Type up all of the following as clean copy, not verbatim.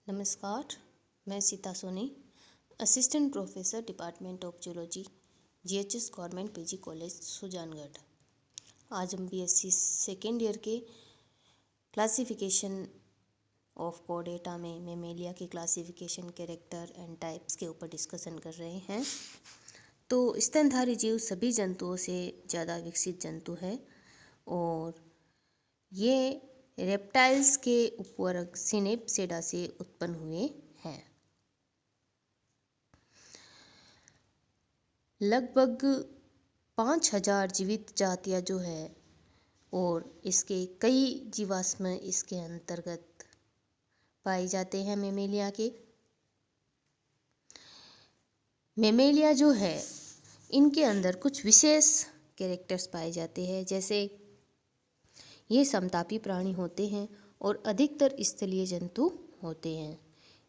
नमस्कार, मैं Sita Soni, assistant professor department of zoology, GHS government PG college Sujangarh. आज हम बीएससी सेकेंड ईयर के क्लासिफिकेशन ऑफ कोडेटा में मेमेलिया के क्लासिफिकेशन, कैरेक्टर एंड टाइप्स के ऊपर डिस्कशन कर रहे हैं। तो स्तनधारी जीव सभी जंतुओं से ज़्यादा विकसित जंतु है और ये रेप्टाइल्स के उपवर्ग सिनेप्सिडा से उत्पन्न हुए हैं। लगभग 5000 जीवित जातियां जो है और इसके कई जीवाश्म इसके अंतर्गत पाए जाते हैं। मेमेलिया जो है इनके अंदर कुछ विशेष कैरेक्टर्स पाए जाते हैं, जैसे ये समतापी प्राणी होते हैं और अधिकतर स्थलीय जंतु होते हैं।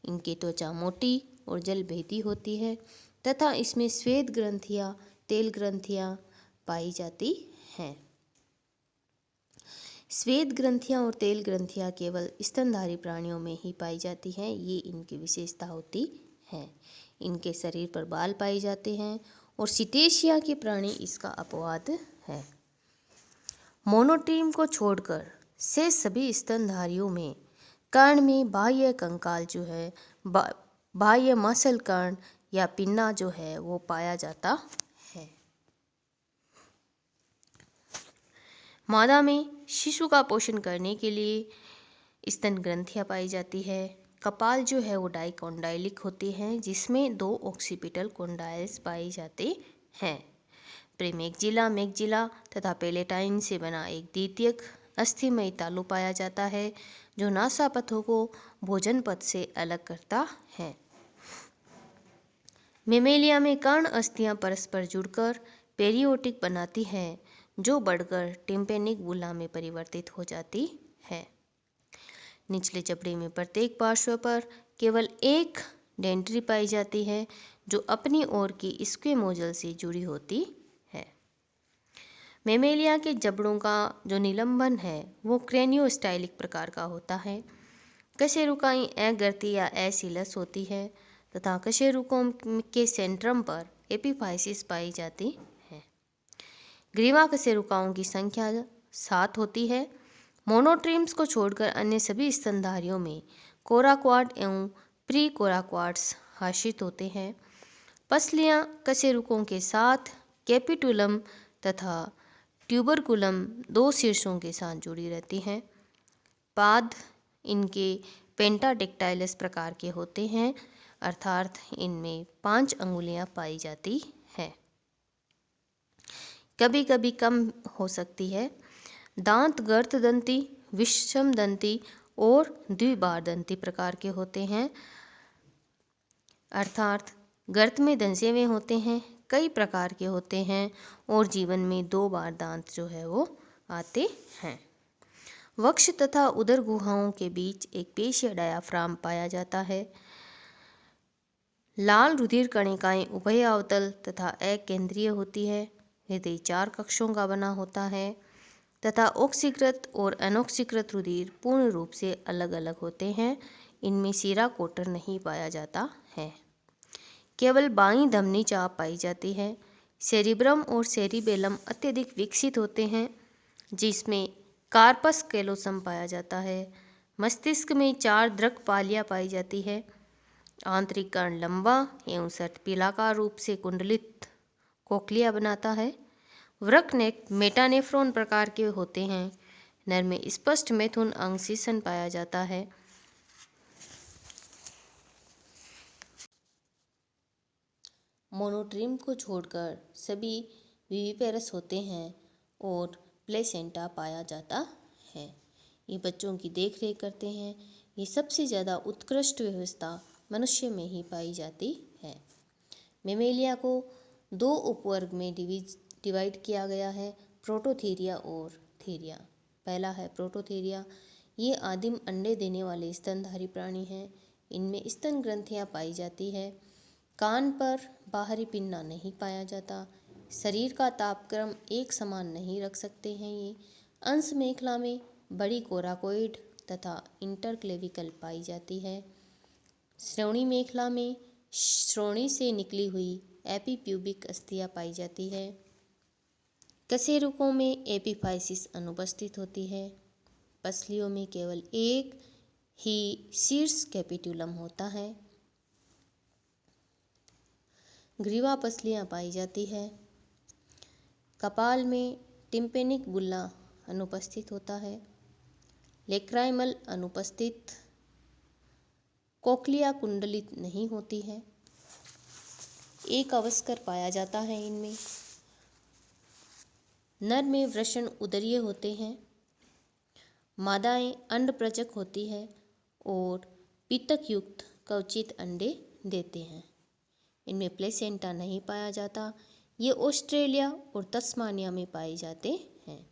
इनकी त्वचा मोटी और जलभेदी होती है तथा इसमें श्वेत ग्रंथियाँ, तेल ग्रंथियाँ पाई जाती हैं। श्वेत ग्रंथियाँ और तेल ग्रंथियाँ केवल स्तनधारी प्राणियों में ही पाई जाती हैं। ये इनकी विशेषता होती है। इनके शरीर पर बाल पाए जाते हैं और सिटेशिया के प्राणी इसका अपवाद है। मोनोट्रीम को छोड़कर शेष सभी स्तनधारियों में कर्ण में बाह्य कंकाल जो है, बाह्य मसल कर्ण या पिन्ना जो है वो पाया जाता है। मादा में शिशु का पोषण करने के लिए स्तन ग्रंथियां पाई जाती है। कपाल जो है वो डाइकोंडाइलिक होती है, जिसमें 2 ऑक्सीपिटल कोंडाइल्स पाए जाते हैं। प्रीमेक्जिला, मैक्जिला तथा पेलेटाइन से बना एक द्वितीयक अस्थिमय तालु पाया जाता है, जो नासापथों को भोजन पथ से अलग करता है। मेमेलिया में कर्ण अस्थियां परस्पर जुड़कर पेरियोटिक बनाती हैं, जो बढ़कर टिम्पेनिक बुला में परिवर्तित हो जाती है। निचले जबड़े में प्रत्येक पार्श्व पर केवल एक डेंड्री पाई जाती है, जो अपनी ओर की स्क्वेमोजल से जुड़ी होती है। मेमेलिया के जबड़ों का जो निलंबन है वो क्रेनियोस्टाइलिक प्रकार का होता है। कशेरुकाएं अगर्ती या एसिलस होती है तथा कशेरुकों के सेंट्रम पर एपिफाइसिस पाई जाती है। ग्रीवा कशेरुकाओं की संख्या 7 होती है। मोनोट्रीम्स को छोड़कर अन्य सभी स्तनधारियों में कोराक्वाड एवं प्री कोराक्वाड्स आश्रित होते हैं। पसलियां कशेरुकों के साथ कैपिटुलम तथा ट्यूबरकुलम 2 शीर्षों के साथ जुड़ी रहती हैं। पाद इनके पेंटाडेक्टाइलस प्रकार के होते हैं, अर्थात इनमें 5 अंगुलियां पाई जाती है। कभी कभी कम हो सकती है। दांत गर्तदंती, विषमदंती और द्विबारदंती प्रकार के होते हैं, अर्थात गर्त में धंसे हुए होते हैं, कई प्रकार के होते हैं और जीवन में 2 बार दांत जो है वो आते हैं। वक्ष तथा उदर गुहाओं के बीच एक पेशीय डायाफ्राम पाया जाता है। लाल रुधिर कणिकाएं उभयावतल तथा अकेंद्रीय होती है। हृदय 4 कक्षों का बना होता है तथा ऑक्सीकृत और अनऑक्सीकृत रुधिर पूर्ण रूप से अलग अलग होते हैं। इनमें सीरा कोटर नहीं पाया जाता है। केवल बाईं धमनी चाप पाई जाती है। सेरिब्रम और सेरिबेलम अत्यधिक विकसित होते हैं, जिसमें कार्पस कैलोसम पाया जाता है। मस्तिष्क में 4 दृक पालियाँ पाई जाती है। आंतरिक कर्ण लंबा एवं सर्पिलाकार रूप से कुंडलित कोक्लिया बनाता है। वृक्क मेटानेफ्रॉन प्रकार के होते हैं। नर में स्पष्ट मैथुन अंग सीसन पाया जाता है। मोनोट्रीम को छोड़कर सभी विविपेरस होते हैं और प्लेसेंटा पाया जाता है। ये बच्चों की देखरेख करते हैं। ये सबसे ज़्यादा उत्कृष्ट व्यवस्था मनुष्य में ही पाई जाती है। मेमेलिया को 2 उपवर्ग में डिवाइड किया गया है, प्रोटोथीरिया और थीरिया। पहला है प्रोटोथीरिया। ये आदिम अंडे देने वाले स्तनधारी प्राणी हैं। इनमें स्तन ग्रंथियाँ पाई जाती है। कान पर बाहरी पिन्ना नहीं पाया जाता। शरीर का तापक्रम एक समान नहीं रख सकते हैं। ये अंश मेखला में बड़ी कोराकोइड तथा इंटरक्लेविकल पाई जाती है। श्रोणि मेखला में श्रोणि से निकली हुई एपीप्यूबिक अस्थियां पाई जाती है। कशेरुकों में एपीफाइसिस अनुपस्थित होती है। पसलियों में केवल एक ही शीर्ष कैपिट्यूलम होता है। ग्रीवा पसलियां पाई जाती है। कपाल में टिम्पेनिक बुल्ला अनुपस्थित होता है। लेक्राइमल अनुपस्थित। कोक्लिया कुंडलित नहीं होती है। एक अवस्कर पाया जाता है इनमें। नर में वृषण उदरीय होते हैं। मादाएं अंडप्रजक होती है और पीतक युक्त कवचित अंडे देते हैं। इनमें प्लेसेंटा नहीं पाया जाता। ये ऑस्ट्रेलिया और तस्मानिया में पाए जाते हैं।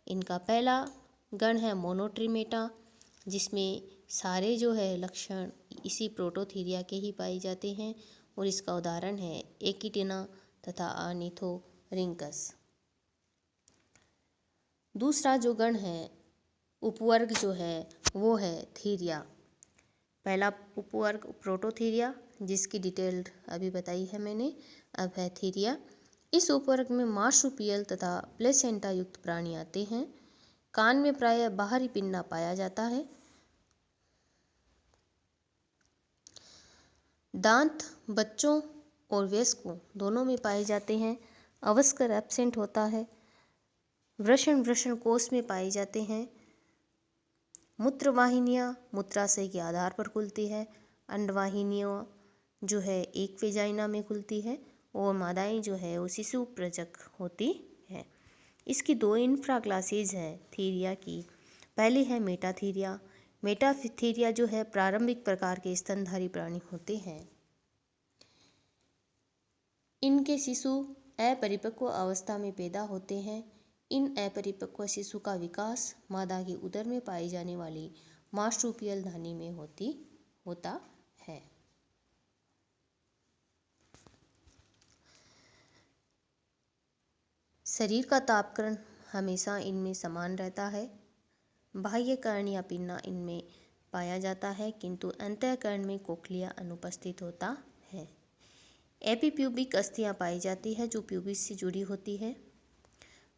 इनका पहला गण है मोनोट्रिमेटा, जिसमें सारे जो है लक्षण इसी प्रोटोथीरिया के ही पाए जाते हैं और इसका उदाहरण है एकिटिना तथा ऑर्निथोरिंकस। दूसरा जो गण है उपवर्ग जो है वो है थीरिया। पहला उपवर्ग प्रोटोथीरिया, जिसकी डिटेल्ड अभी बताई है मैंने, अब है थीरिया। इस उपवर्ग में मार्सुपियल तथा प्लेसेंटा युक्त प्राणी आते हैं। कान में प्रायः बाहरी पिन्ना पाया जाता है। दांत बच्चों और वयस्कों दोनों में पाए जाते हैं। अवस्कर एब्सेंट होता है। वृषण कोष में पाए जाते हैं। मूत्रवाहिनियाँ मूत्राशय के आधार पर खुलती है। अंडवाहिनियाँ जो है एक वेजाइना में खुलती है और मादाएं जो है वो शिशु प्रजक होती है। इसकी दो इंफ्रा क्लासेज है थीरिया की। पहली है मेटाथीरिया। मेटाथीरिया जो है प्रारंभिक प्रकार के स्तनधारी प्राणी होते हैं। इनके शिशु अपरिपक्व अवस्था में पैदा होते हैं। इन अपरिपक्व शिशु का विकास मादा के उदर में पाई जाने वाली मार्सुपियल धानी में होता है। शरीर का तापक्रम हमेशा इनमें समान रहता है। बाह्य कर्ण या पिन्ना इनमें पाया जाता है, किंतु अंतःकर्ण में कोक्लिया अनुपस्थित होता है। एपीप्यूबिक अस्थियां पाई जाती है जो प्यूबिस से जुड़ी होती है।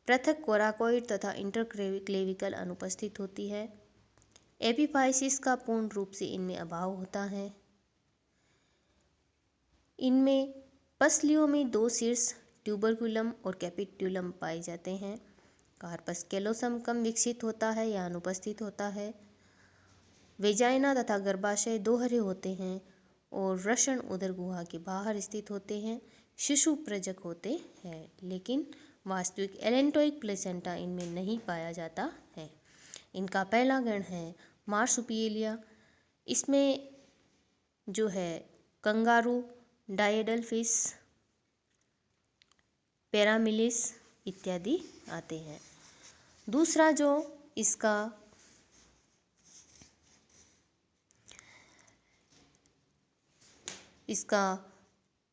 पृथक कोराकोइड तथा इंटरक्लेविकल अनुपस्थित होती है। एपीफाइसिस का पूर्ण रूप से इनमें अभाव होता है। इनमें पसलियों में दो शीर्ष ट्यूबरकुलम और कैपिट्यूलम पाए जाते हैं। कार्पस कैलोसम कम विकसित होता है या अनुपस्थित होता है। वेजाइना तथा गर्भाशय दोहरे होते हैं और वृषण उदर गुहा के बाहर स्थित होते हैं। शिशु प्रजक होते हैं, लेकिन वास्तविक एलेंटोइक प्लेसेंटा इनमें नहीं पाया जाता है। इनका पहला गण है मार्सुपियलिया। इसमें जो है कंगारू, डायडल फिश, पैरामिलिस इत्यादि आते हैं। दूसरा जो इसका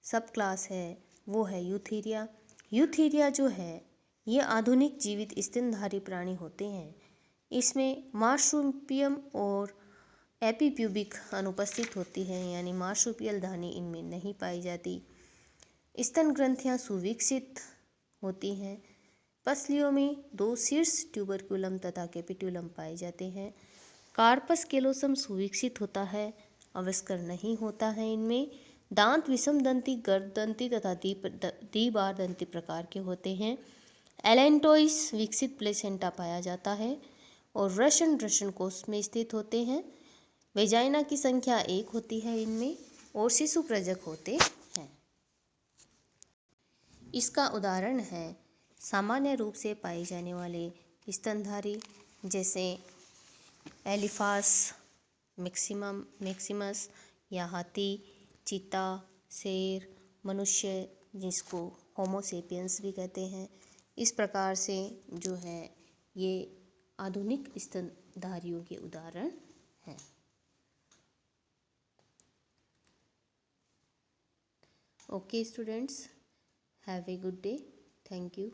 सब क्लास है वो है यूथीरिया। यूथीरिया जो है ये आधुनिक जीवित स्तनधारी प्राणी होते हैं। इसमें मार्सुपियम और एपीप्यूबिक अनुपस्थित होती है, यानी मार्सुपियल धानी इनमें नहीं पाई जाती। स्तन ग्रंथियां सुविकसित होती हैं। पसलियों में दो शीर्ष ट्यूबरकुलम तथा कैपिट्यूलम पाए जाते हैं। कार्पस कैलोसम सुविकसित होता है, अवस्कर नहीं होता है। इनमें दांत विषमदंती, गर्भदंती तथा द्विबारदंती प्रकार के होते हैं। एलेंटोइस विकसित प्लेसेंटा पाया जाता है और वृषण कोष में स्थित होते हैं। वेजाइना की संख्या 1 होती है इनमें और शिशु प्रजक होते हैं। इसका उदाहरण है सामान्य रूप से पाए जाने वाले स्तनधारी, जैसे एलिफास मैक्सिमस या हाथी, चीता, शेर, मनुष्य जिसको होमो सेपियंस भी कहते हैं। इस प्रकार से जो है ये आधुनिक स्तनधारियों के उदाहरण हैं। Okay students, have a good day. Thank you.